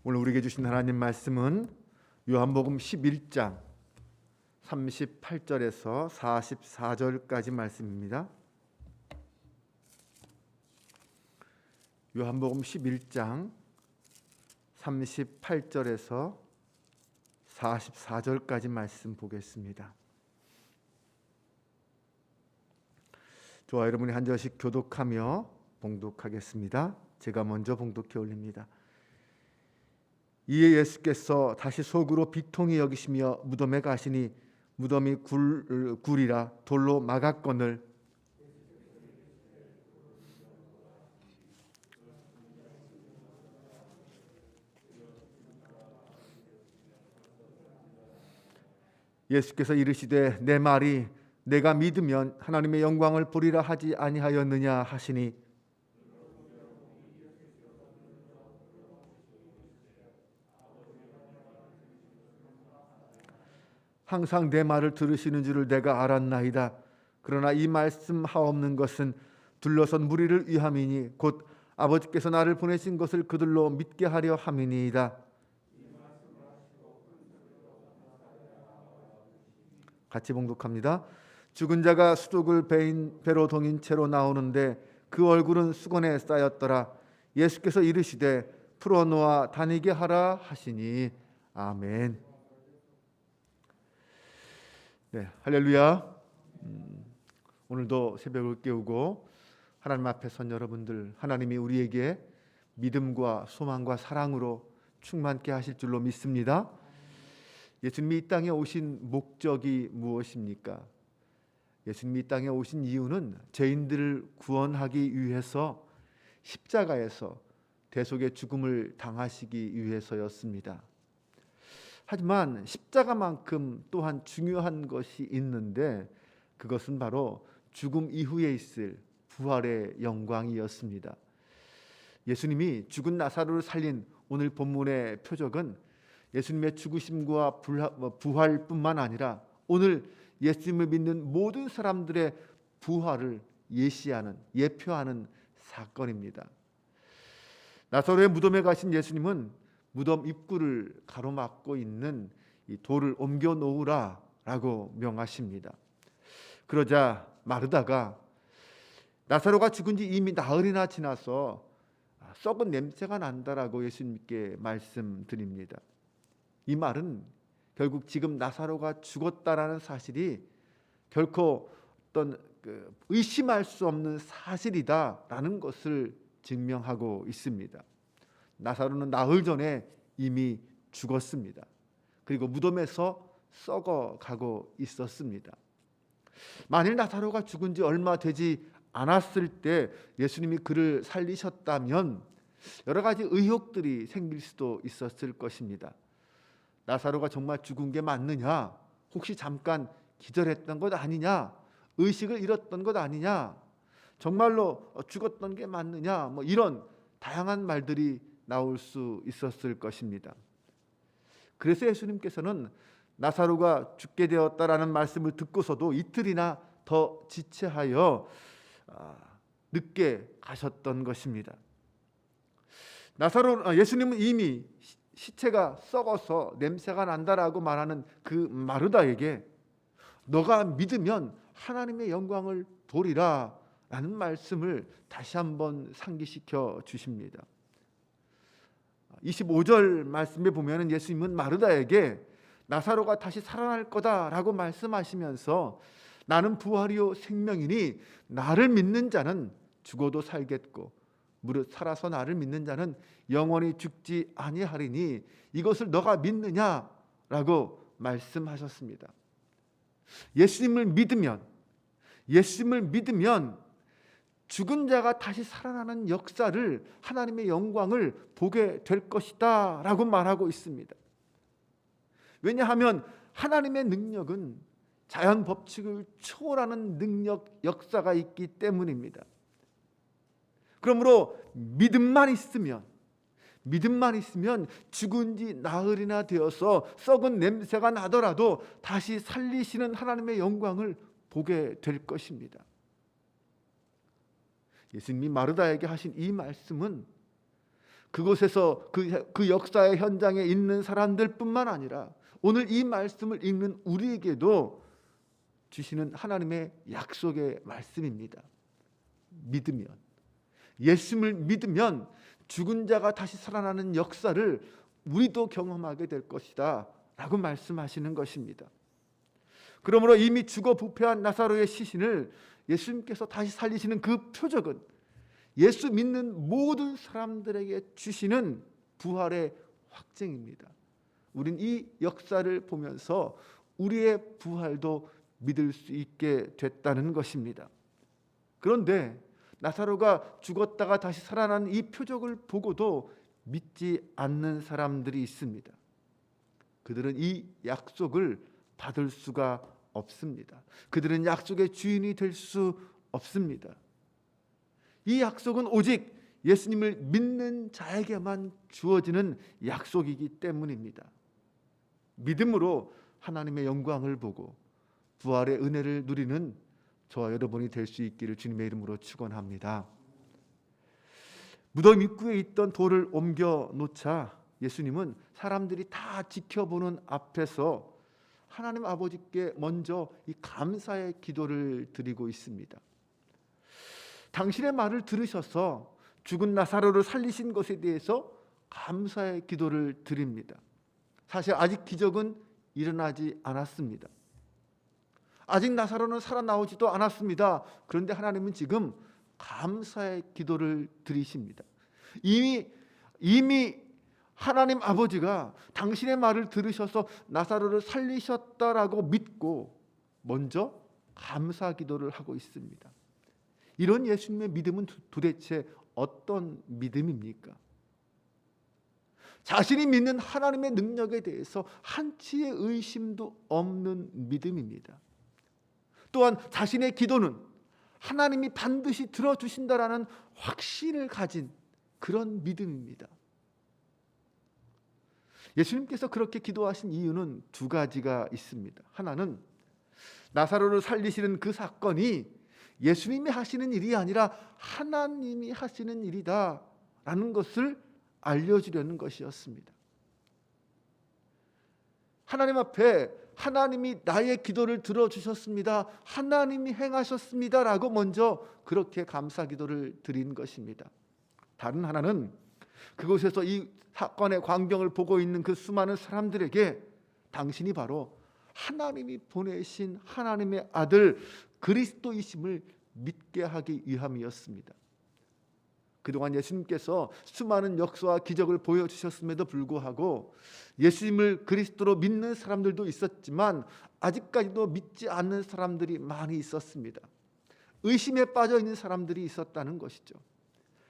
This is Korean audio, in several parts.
오늘 우리에게 주신 하나님 말씀은 요한복음 11장 38절에서 44절까지 말씀입니다. 요한복음 11장 38절에서 44절까지 말씀 보겠습니다. 저와 여러분이 한 절씩 교독하며 봉독하겠습니다. 제가 먼저 봉독해 올립니다. 이에 예수께서 다시 속으로 비통히 여기시며 무덤에 가시니 무덤이 굴이라 돌로 막았거늘 예수께서 이르시되 내 말이 내가 믿으면 하나님의 영광을 보리라 하지 아니하였느냐 하시니 항상 내 말을 들으시는 줄을 내가 알았나이다. 그러나 이 말씀 하옵는 것은 둘러선 무리를 위함이니 곧 아버지께서 나를 보내신 것을 그들로 믿게 하려 함이니이다. 같이 봉독합니다. 죽은 자가 수족을 배로 동인 채로 나오는데 그 얼굴은 수건에 쌓였더라. 예수께서 이르시되 풀어놓아 다니게 하라 하시니 아멘. 네, 할렐루야. 오늘도 새벽을 깨우고 하나님 앞에 선 여러분들, 하나님이 우리에게 믿음과 소망과 사랑으로 충만케 하실 줄로 믿습니다. 예수님이 이 땅에 오신 목적이 무엇입니까? 예수님이 이 땅에 오신 이유는 죄인들을 구원하기 위해서 십자가에서 대속의 죽음을 당하시기 위해서였습니다. 하지만 십자가만큼 또한 중요한 것이 있는데 그것은 바로 죽음 이후에 있을 부활의 영광이었습니다. 예수님이 죽은 나사로를 살린 오늘 본문의 표적은 예수님의 죽으심과 부활뿐만 아니라 오늘 예수님을 믿는 모든 사람들의 부활을 예표하는 사건입니다. 나사로의 무덤에 가신 예수님은 무덤 입구를 가로막고 있는 이 돌을 옮겨 놓으라라고 명하십니다. 그러자 마르다가 나사로가 죽은 지 이미 나흘이나 지나서 썩은 냄새가 난다라고 예수님께 말씀드립니다. 이 말은 결국 지금 나사로가 죽었다라는 사실이 결코 어떤 의심할 수 없는 사실이다라는 것을 증명하고 있습니다. 나사로는 나흘 전에 이미 죽었습니다. 그리고 무덤에서 썩어가고 있었습니다. 만일 나사로가 죽은 지 얼마 되지 않았을 때 예수님이 그를 살리셨다면 여러 가지 의혹들이 생길 수도 있었을 것입니다. 나사로가 정말 죽은 게 맞느냐? 혹시 잠깐 기절했던 것 아니냐? 의식을 잃었던 것 아니냐? 정말로 죽었던 게 맞느냐? 이런 다양한 말들이 나올 수 있었을 것입니다. 그래서 예수님께서는 나사로가 죽게 되었다라는 말씀을 듣고서도 이틀이나 더 지체하여 늦게 가셨던 것입니다. 예수님은 이미 시체가 썩어서 냄새가 난다라고 말하는 그 마르다에게 너가 믿으면 하나님의 영광을 보리라 라는 말씀을 다시 한번 상기시켜 주십니다. 25절 말씀에 보면 예수님은 마르다에게 나사로가 다시 살아날 거다라고 말씀하시면서 나는 부활이요 생명이니 나를 믿는 자는 죽어도 살겠고 무릇 살아서 나를 믿는 자는 영원히 죽지 아니하리니 이것을 너가 믿느냐라고 말씀하셨습니다. 예수님을 믿으면 죽은 자가 다시 살아나는 역사를 하나님의 영광을 보게 될 것이다 라고 말하고 있습니다. 왜냐하면 하나님의 능력은 자연 법칙을 초월하는 능력, 역사가 있기 때문입니다. 그러므로 믿음만 있으면 죽은 지 나흘이나 되어서 썩은 냄새가 나더라도 다시 살리시는 하나님의 영광을 보게 될 것입니다. 예수님이 마르다에게 하신 이 말씀은 그곳에서 그 역사의 현장에 있는 사람들뿐만 아니라 오늘 이 말씀을 읽는 우리에게도 주시는 하나님의 약속의 말씀입니다. 믿으면, 예수님을 믿으면 죽은 자가 다시 살아나는 역사를 우리도 경험하게 될 것이다 라고 말씀하시는 것입니다. 그러므로 이미 죽어 부패한 나사로의 시신을 예수님께서 다시 살리시는 그 표적은 예수 믿는 모든 사람들에게 주시는 부활의 확증입니다. 우린 이 역사를 보면서 우리의 부활도 믿을 수 있게 됐다는 것입니다. 그런데 나사로가 죽었다가 다시 살아난 이 표적을 보고도 믿지 않는 사람들이 있습니다. 그들은 이 약속을 받을 수가 없습니다. 그들은 약속의 주인이 될 수 없습니다. 이 약속은 오직 예수님을 믿는 자에게만 주어지는 약속이기 때문입니다. 믿음으로 하나님의 영광을 보고 부활의 은혜를 누리는 저와 여러분이 될 수 있기를 주님의 이름으로 축원합니다. 무덤 입구에 있던 돌을 옮겨 놓자 예수님은 사람들이 다 지켜보는 앞에서 하나님 아버지께 먼저 이 감사의 기도를 드리고 있습니다. 당신의 말을 들으셔서 죽은 나사로를 살리신 것에 대해서 감사의 기도를 드립니다. 사실 아직 기적은 일어나지 않았습니다. 아직 나사로는 살아나오지도 않았습니다. 그런데 하나님은 지금 감사의 기도를 드리십니다. 이미 하나님 아버지가 당신의 말을 들으셔서 나사로를 살리셨다라고 믿고 먼저 감사 기도를 하고 있습니다. 이런 예수님의 믿음은 도대체 어떤 믿음입니까? 자신이 믿는 하나님의 능력에 대해서 한치의 의심도 없는 믿음입니다. 또한 자신의 기도는 하나님이 반드시 들어주신다라는 확신을 가진 그런 믿음입니다. 예수님께서 그렇게 기도하신 이유는 두 가지가 있습니다. 하나는 나사로를 살리시는 그 사건이 예수님이 하시는 일이 아니라 하나님이 하시는 일이다라는 것을 알려주려는 것이었습니다. 하나님 앞에 하나님이 나의 기도를 들어주셨습니다. 하나님이 행하셨습니다 라고 먼저 그렇게 감사 기도를 드린 것입니다. 다른 하나는 그곳에서 이 사건의 광경을 보고 있는 그 수많은 사람들에게 당신이 바로 하나님이 보내신 하나님의 아들 그리스도이심을 믿게 하기 위함이었습니다. 그동안 예수님께서 수많은 역사와 기적을 보여주셨음에도 불구하고 예수님을 그리스도로 믿는 사람들도 있었지만 아직까지도 믿지 않는 사람들이 많이 있었습니다. 의심에 빠져 있는 사람들이 있었다는 것이죠.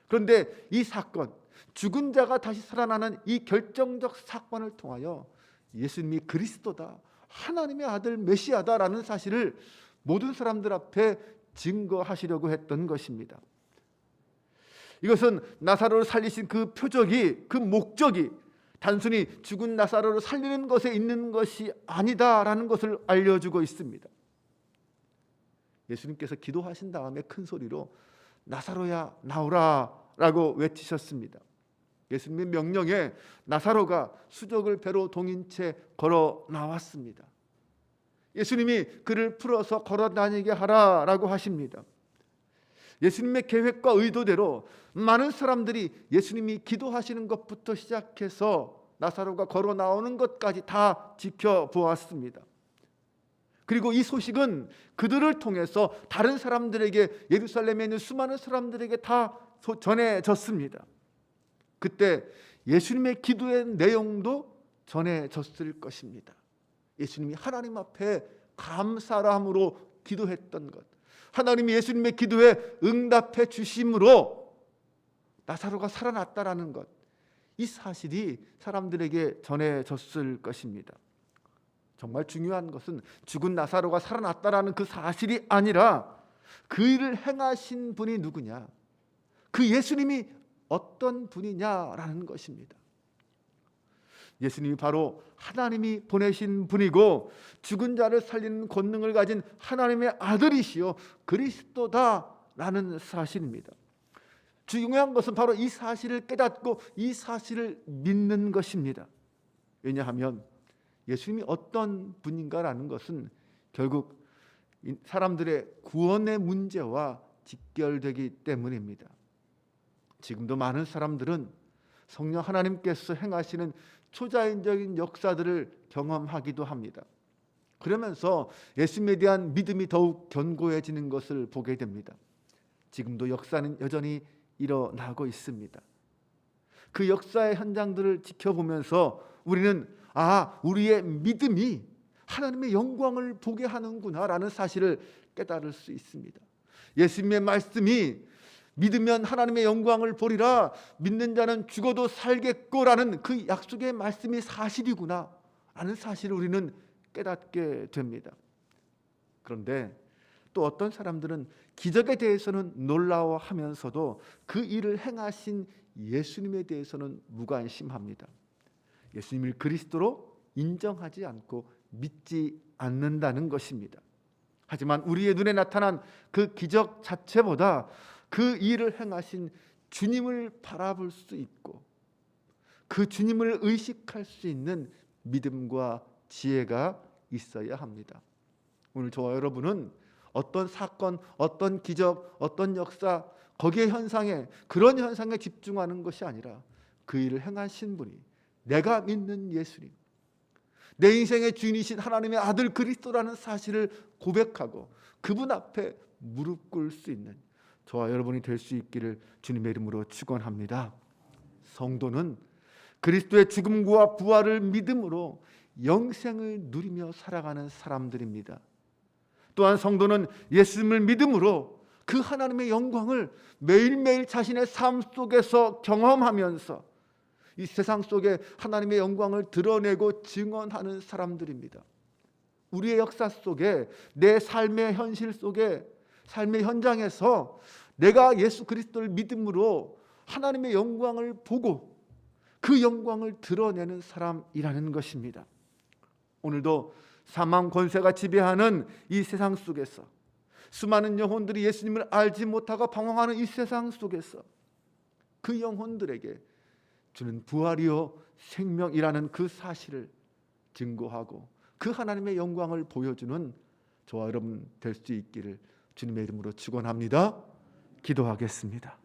그런데 이 사건, 죽은 자가 다시 살아나는 이 결정적 사건을 통하여 예수님이 그리스도다, 하나님의 아들 메시아다라는 사실을 모든 사람들 앞에 증거하시려고 했던 것입니다. 이것은 나사로를 살리신 그 표적이, 그 목적이 단순히 죽은 나사로를 살리는 것에 있는 것이 아니다라는 것을 알려주고 있습니다. 예수님께서 기도하신 다음에 큰 소리로 나사로야 나오라 라고 외치셨습니다. 예수님의 명령에 나사로가 수족을 배로 동인 채 걸어 나왔습니다. 예수님이 그를 풀어서 걸어 다니게 하라라고 하십니다. 예수님의 계획과 의도대로 많은 사람들이 예수님이 기도하시는 것부터 시작해서 나사로가 걸어 나오는 것까지 다 지켜보았습니다. 그리고 이 소식은 그들을 통해서 다른 사람들에게, 예루살렘에 있는 수많은 사람들에게 다 전해졌습니다. 그때 예수님의 기도의 내용도 전해졌을 것입니다. 예수님이 하나님 앞에 감사함으로 기도했던 것, 하나님이 예수님의 기도에 응답해 주심으로 나사로가 살아났다라는 것, 이 사실이 사람들에게 전해졌을 것입니다. 정말 중요한 것은 죽은 나사로가 살아났다라는 그 사실이 아니라 그 일을 행하신 분이 누구냐, 그 예수님이 어떤 분이냐라는 것입니다. 예수님이 바로 하나님이 보내신 분이고 죽은 자를 살리는 권능을 가진 하나님의 아들이시요 그리스도다라는 사실입니다. 중요한 것은 바로 이 사실을 깨닫고 이 사실을 믿는 것입니다. 왜냐하면 예수님이 어떤 분인가라는 것은 결국 사람들의 구원의 문제와 직결되기 때문입니다. 지금도 많은 사람들은 성령 하나님께서 행하시는 초자연적인 역사들을 경험하기도 합니다. 그러면서 예수님에 대한 믿음이 더욱 견고해지는 것을 보게 됩니다. 지금도 역사는 여전히 일어나고 있습니다. 그 역사의 현장들을 지켜보면서 우리는 우리의 믿음이 하나님의 영광을 보게 하는구나라는 사실을 깨달을 수 있습니다. 예수님의 말씀이 믿으면 하나님의 영광을 보리라, 믿는 자는 죽어도 살겠고라는 그 약속의 말씀이 사실이구나 라는 사실을 우리는 깨닫게 됩니다. 그런데 또 어떤 사람들은 기적에 대해서는 놀라워하면서도 그 일을 행하신 예수님에 대해서는 무관심합니다. 예수님을 그리스도로 인정하지 않고 믿지 않는다는 것입니다. 하지만 우리의 눈에 나타난 그 기적 자체보다 그 일을 행하신 주님을 바라볼 수 있고 그 주님을 의식할 수 있는 믿음과 지혜가 있어야 합니다. 오늘 저와 여러분은 어떤 사건, 어떤 기적, 어떤 역사, 거기에 현상에, 그런 현상에 집중하는 것이 아니라 그 일을 행하신 분이, 내가 믿는 예수님, 내 인생의 주인이신 하나님의 아들 그리스도라는 사실을 고백하고 그분 앞에 무릎 꿇을 수 있는 저와 여러분이 될 수 있기를 주님의 이름으로 축원합니다. 성도는 그리스도의 죽음과 부활을 믿음으로 영생을 누리며 살아가는 사람들입니다. 또한 성도는 예수님을 믿음으로 그 하나님의 영광을 매일매일 자신의 삶 속에서 경험하면서 이 세상 속에 하나님의 영광을 드러내고 증언하는 사람들입니다. 우리의 역사 속에, 내 삶의 현실 속에, 삶의 현장에서 내가 예수 그리스도를 믿음으로 하나님의 영광을 보고 그 영광을 드러내는 사람이라는 것입니다. 오늘도 사망 권세가 지배하는 이 세상 속에서 수많은 영혼들이 예수님을 알지 못하고 방황하는 이 세상 속에서 그 영혼들에게 주는 부활이요 생명이라는 그 사실을 증거하고 그 하나님의 영광을 보여주는 저와 여러분 될 수 있기를 주님의 이름으로 축원합니다. 기도하겠습니다.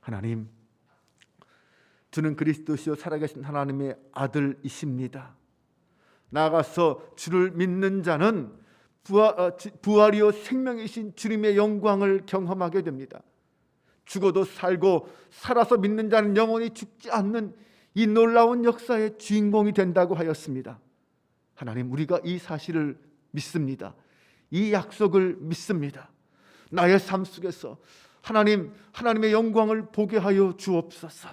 하나님, 주는 그리스도시요 살아계신 하나님의 아들이십니다. 나아가서 주를 믿는 자는 부활이요 생명이신 주님의 영광을 경험하게 됩니다. 죽어도 살고 살아서 믿는 자는 영원히 죽지 않는 이 놀라운 역사의 주인공이 된다고 하였습니다. 하나님, 우리가 이 사실을 믿습니다. 이 약속을 믿습니다. 나의 삶 속에서 하나님의 영광을 보게 하여 주옵소서.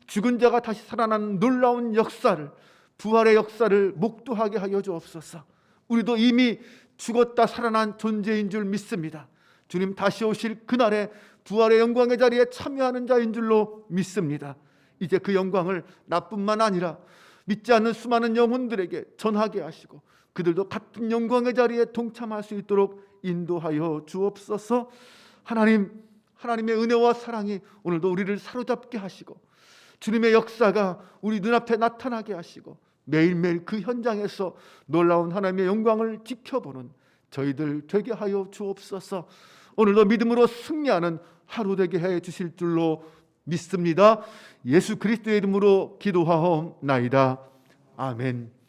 죽은 자가 다시 살아나는 놀라운 역사를, 부활의 역사를 목도하게 하여 주옵소서. 우리도 이미 죽었다 살아난 존재인 줄 믿습니다. 주님 다시 오실 그날에 부활의 영광의 자리에 참여하는 자인 줄로 믿습니다. 이제 그 영광을 나뿐만 아니라 믿지 않는 수많은 영혼들에게 전하게 하시고 그들도 같은 영광의 자리에 동참할 수 있도록 인도하여 주옵소서. 하나님의 은혜와 사랑이 오늘도 우리를 사로잡게 하시고 주님의 역사가 우리 눈앞에 나타나게 하시고 매일매일 그 현장에서 놀라운 하나님의 영광을 지켜보는 저희들 되게 하여 주옵소서. 오늘도 믿음으로 승리하는 하루 되게 해 주실 줄로 믿습니다. 예수 그리스도의 이름으로 기도하옵나이다. 아멘.